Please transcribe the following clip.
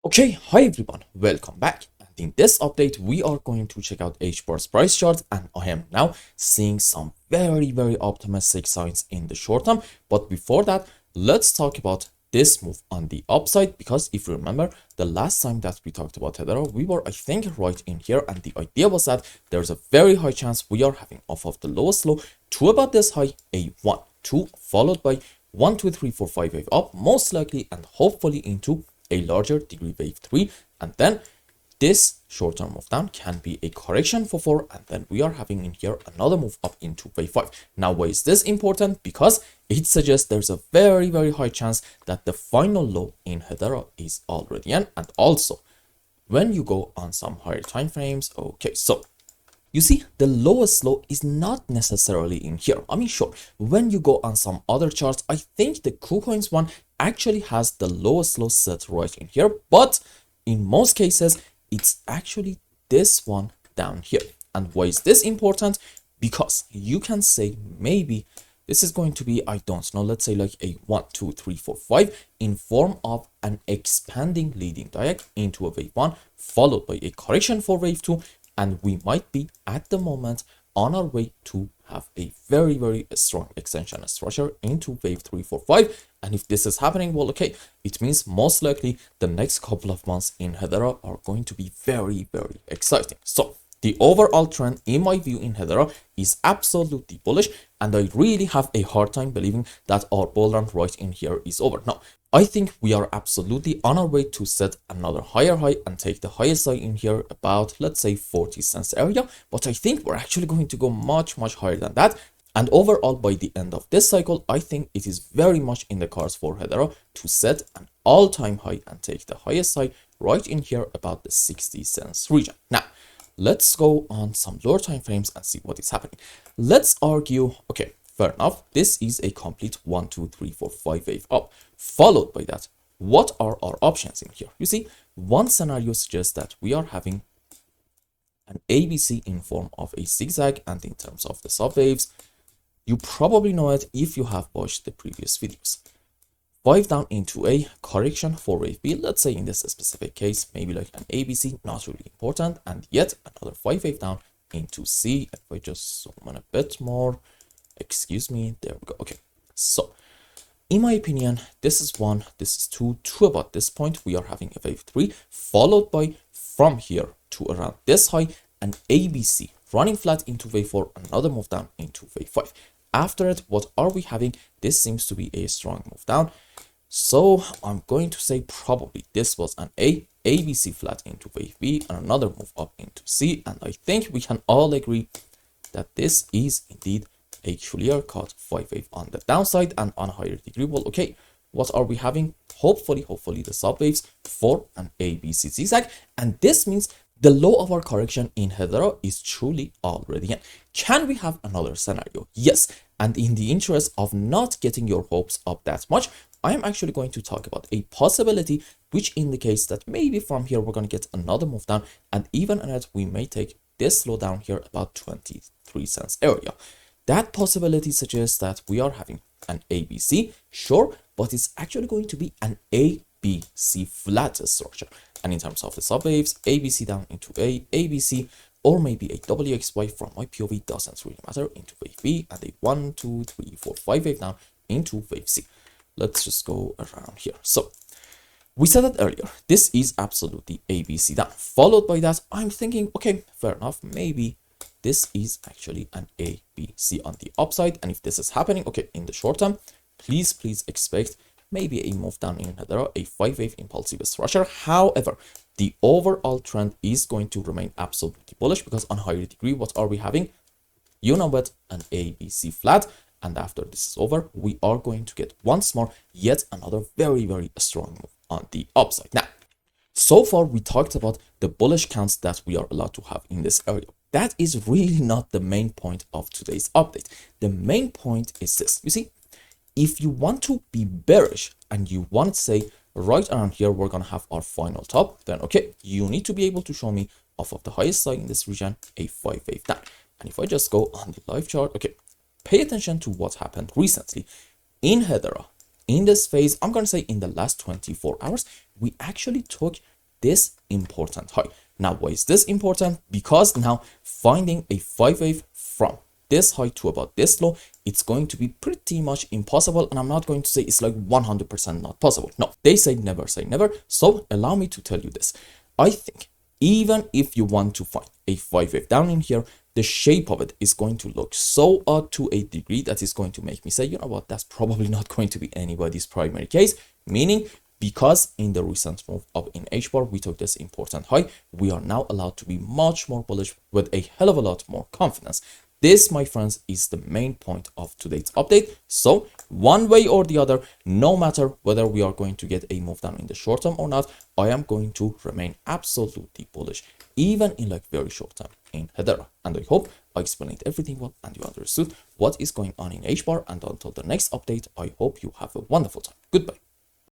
Okay, hi everyone, welcome back. And in this update, we are going to check out HBAR's price chart, and I am now seeing some very optimistic signs in the short term. But before that, let's talk about this move on the upside, because if you remember, the last time that we talked about Hedera, we were, I think, right in here, and the idea was that there's a very high chance we are having off of the lowest low to about this high, a 1, 2, followed by 1, 2, 3, 4, 5 wave up, most likely, and hopefully into a larger degree wave 3, and then this short-term move down can be a correction for 4, and then we are having in here another move up into wave 5. Now, why is this important? Because it suggests there's a very high chance that the final low in Hedera is already in, and also when you go on some higher time frames, okay, so you see, the lowest low is not necessarily in here. I mean, sure, when you go on some other charts, I think the KuCoins one actually has the lowest low set right in here, but in most cases, it's actually this one down here. And why is this important? Because you can say maybe this is going to be, I don't know, let's say like a 1, 2, 3, 4, 5 in form of an expanding leading diag into a wave 1, followed by a correction for wave 2, and we might be at the moment on our way to have a very strong extension structure into wave 3, 4, 5. And if this is happening, well, okay, it means most likely the next couple of months in Hedera are going to be very exciting. So the overall trend, in my view, in Hedera is absolutely bullish, and I really have a hard time believing that our bull run right in here is over. Now, I think we are absolutely on our way to set another higher high and take the highest high in here about, let's say, 40 cents area, but I think we're actually going to go much higher than that. And overall, by the end of this cycle, I think it is very much in the cards for Hedera to set an all-time high and take the highest high right in here about the 60 cents region. Now, let's go on some lower time frames and see what is happening. Let's argue, okay, fair enough, this is a complete 1, 2, 3, 4, 5 wave up. Followed by that, what are our options in here? You see, one scenario suggests that we are having an ABC in form of a zigzag, and in terms of the subwaves, you probably know it if you have watched the previous videos. 5 down into a correction for wave B, let's say in this specific case, maybe like an ABC, not really important, and yet another 5 wave down into C. If I just zoom in a bit more, excuse me, there we go. Okay, so in my opinion, this is 1, this is 2, to about this point, we are having a wave 3, followed by from here to around this high, an ABC running flat into wave 4, another move down into wave 5. After it, what are we having? This seems to be a strong move down. So I'm going to say probably this was an ABC flat into wave B and another move up into C. And I think we can all agree that this is indeed a clear-cut 5 wave on the downside and on a higher degree. Well, okay, what are we having? Hopefully the subwaves for an ABC zigzag. And this means the low of our correction in Hedera is truly already in. Can we have another scenario? Yes. And in the interest of not getting your hopes up that much, I am actually going to talk about a possibility which indicates that maybe from here we're going to get another move down, and even in it we may take this slow down here about 23 cents area. That possibility suggests that we are having an ABC, sure, but it's actually going to be an ABC flat structure. And in terms of the subwaves, ABC down into A, ABC, or maybe a WXY from my POV doesn't really matter, into wave B, and a 1, 2, 3, 4, 5 wave down into wave C. Let's just go around here. So we said that earlier, this is absolutely ABC down. Followed by that, I'm thinking, okay, fair enough, maybe this is actually an ABC on the upside. And if this is happening, okay, in the short term, please expect maybe a move down in Hedera, a 5 wave impulsive structure. However, the overall trend is going to remain absolutely bullish, because on higher degree, what are we having? You know what? An ABC flat. And after this is over, we are going to get once more yet another very strong move on the upside. Now, so far we talked about the bullish counts that we are allowed to have in this area. That is really not the main point of today's update. The main point is this. You see, if you want to be bearish and you want to say right around here we're going to have our final top, then okay, you need to be able to show me off of the highest side in this region a 5 wave down. And if I just go on the live chart, okay, pay attention to what happened recently in Hedera. In this phase, I'm going to say in the last 24 hours, we actually took this important high. Now, why is this important? Because now finding a 5 wave from this high to about this low, it's going to be pretty much impossible. And I'm not going to say it's like 100% not possible. No, they say never say never. So allow me to tell you this. I think even if you want to find a 5 wave down in here, the shape of it is going to look so odd to a degree that is going to make me say, you know what, that's probably not going to be anybody's primary case. Meaning, because in the recent move up in H-bar, we took this important high, we are now allowed to be much more bullish with a hell of a lot more confidence. This, my friends, is the main point of today's update. So one way or the other, no matter whether we are going to get a move down in the short term or not, I am going to remain absolutely bullish, even in like very short term in Hedera. And I hope I explained everything well and you understood what is going on in H-bar. And until the next update, I hope you have a wonderful time. Goodbye.